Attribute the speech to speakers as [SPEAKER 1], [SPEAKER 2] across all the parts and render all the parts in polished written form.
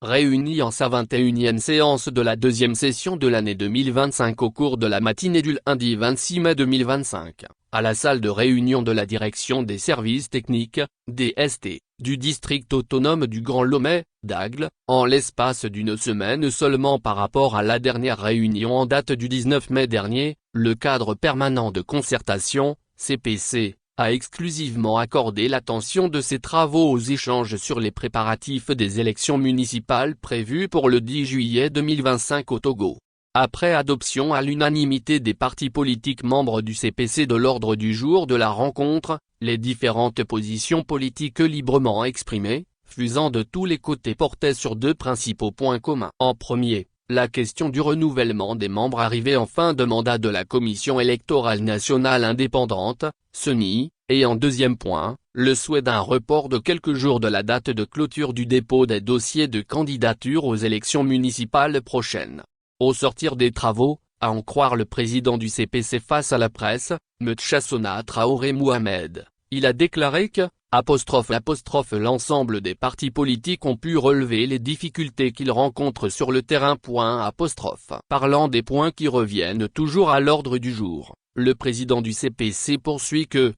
[SPEAKER 1] réunie en sa 21e séance de la deuxième session de l'année 2025 au cours de la matinée du lundi 26 mai 2025, à la salle de réunion de la Direction des services techniques, DST, du district autonome du Grand Lomé, d'Aggle, en l'espace d'une semaine seulement par rapport à la dernière réunion en date du 19 mai dernier, le cadre permanent de concertation, CPC, a exclusivement accordé l'attention de ses travaux aux échanges sur les préparatifs des élections municipales prévues pour le 10 juillet 2025 au Togo. Après adoption à l'unanimité des partis politiques membres du CPC de l'ordre du jour de la rencontre, les différentes positions politiques librement exprimées, fusant de tous les côtés portaient sur deux principaux points communs. En premier, la question du renouvellement des membres arrivés en fin de mandat de la Commission électorale nationale indépendante, CENI, et en deuxième point, le souhait d'un report de quelques jours de la date de clôture du dépôt des dossiers de candidature aux élections municipales prochaines. Au sortir des travaux, à en croire le président du CPC face à la presse, Mtchassona Traoré Mohamed, il a déclaré que, l'ensemble des partis politiques ont pu relever les difficultés qu'ils rencontrent sur le terrain. Parlant des points qui reviennent toujours à l'ordre du jour, le président du CPC poursuit que,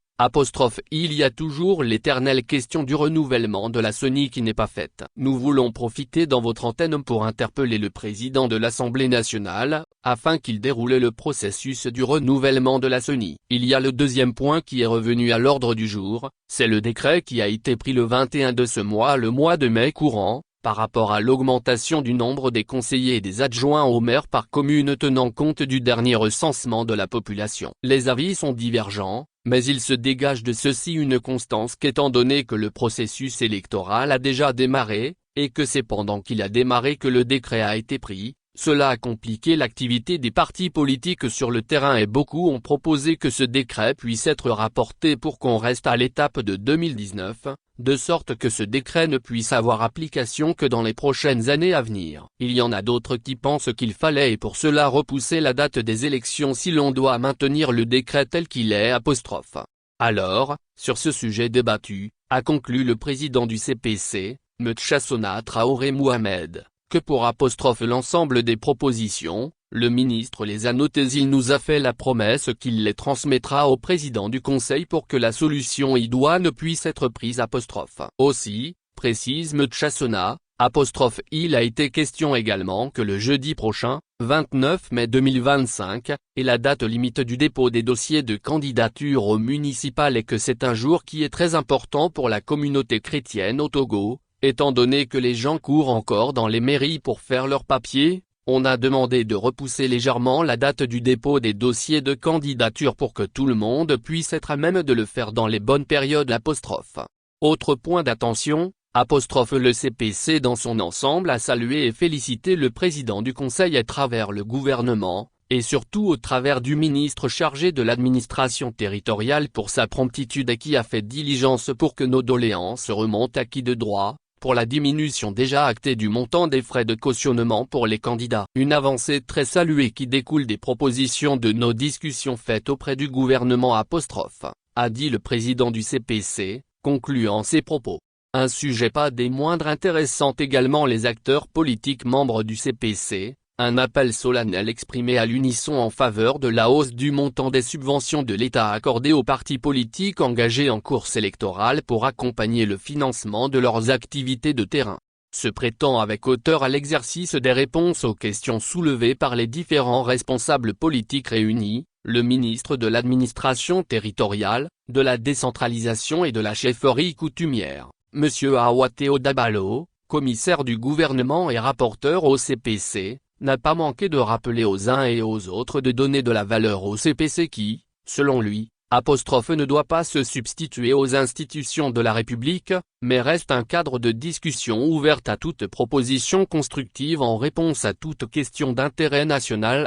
[SPEAKER 1] il y a toujours l'éternelle question du renouvellement de la CENI qui n'est pas faite. Nous voulons profiter dans votre antenne pour interpeller le président de l'Assemblée nationale, afin qu'il déroule le processus du renouvellement de la CENI. Il y a le deuxième point qui est revenu à l'ordre du jour, c'est le décret qui a été pris le 21 de ce mois, le mois de mai courant, par rapport à l'augmentation du nombre des conseillers et des adjoints au maire par commune tenant compte du dernier recensement de la population. Les avis sont divergents, mais il se dégage de ceci une constance qu'étant donné que le processus électoral a déjà démarré, et que c'est pendant qu'il a démarré que le décret a été pris, cela a compliqué l'activité des partis politiques sur le terrain et beaucoup ont proposé que ce décret puisse être rapporté pour qu'on reste à l'étape de 2019, de sorte que ce décret ne puisse avoir application que dans les prochaines années à venir. Il y en a d'autres qui pensent qu'il fallait et pour cela repousser la date des élections si l'on doit maintenir le décret tel qu'il est. Alors, sur ce sujet débattu, a conclu le président du CPC, Mtchassona Traoré Mohamed, que pour l'ensemble des propositions, le ministre les a notées. Il nous a fait la promesse qu'il les transmettra au président du conseil pour que la solution idoine puisse être prise. Aussi, précise Mtchassona, il a été question également que le jeudi prochain, 29 mai 2025, est la date limite du dépôt des dossiers de candidature au municipal et que c'est un jour qui est très important pour la communauté chrétienne au Togo, étant donné que les gens courent encore dans les mairies pour faire leurs papiers. On a demandé de repousser légèrement la date du dépôt des dossiers de candidature pour que tout le monde puisse être à même de le faire dans les bonnes périodes. Autre point d'attention, le CPC dans son ensemble a salué et félicité le président du conseil à travers le gouvernement, et surtout au travers du ministre chargé de l'administration territoriale pour sa promptitude et qui a fait diligence pour que nos doléances remontent à qui de droit, pour la diminution déjà actée du montant des frais de cautionnement pour les candidats. Une avancée très saluée qui découle des propositions de nos discussions faites auprès du gouvernement a dit le président du CPC, concluant ses propos. Un sujet pas des moindres intéressant également les acteurs politiques membres du CPC, un appel solennel exprimé à l'unisson en faveur de la hausse du montant des subventions de l'État accordées aux partis politiques engagés en course électorale pour accompagner le financement de leurs activités de terrain. Se prêtant avec hauteur à l'exercice des réponses aux questions soulevées par les différents responsables politiques réunis, le ministre de l'administration territoriale, de la décentralisation et de la chefferie coutumière, M. Awateo Dabalo, commissaire du gouvernement et rapporteur au CPC, n'a pas manqué de rappeler aux uns et aux autres de donner de la valeur au CPC qui, selon lui, ne doit pas se substituer aux institutions de la République, mais reste un cadre de discussion ouverte à toute proposition constructive en réponse à toute question d'intérêt national.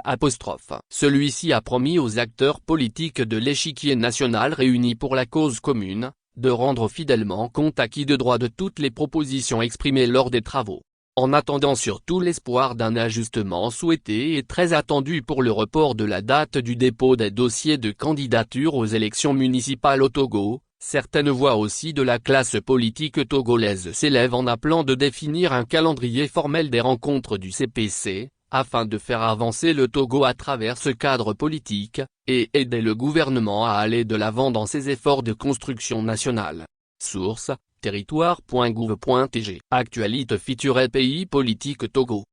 [SPEAKER 1] Celui-ci a promis aux acteurs politiques de l'échiquier national réunis pour la cause commune, de rendre fidèlement compte à qui de droit de toutes les propositions exprimées lors des travaux. En attendant surtout l'espoir d'un ajustement souhaité et très attendu pour le report de la date du dépôt des dossiers de candidature aux élections municipales au Togo, Certaines voix aussi de la classe politique togolaise s'élèvent en appelant de définir un calendrier formel des rencontres du CPC, afin de faire avancer le Togo à travers ce cadre politique, et aider le gouvernement à aller de l'avant dans ses efforts de construction nationale. Source: territoire.gouv.tg. Actualité feature pays politique Togo.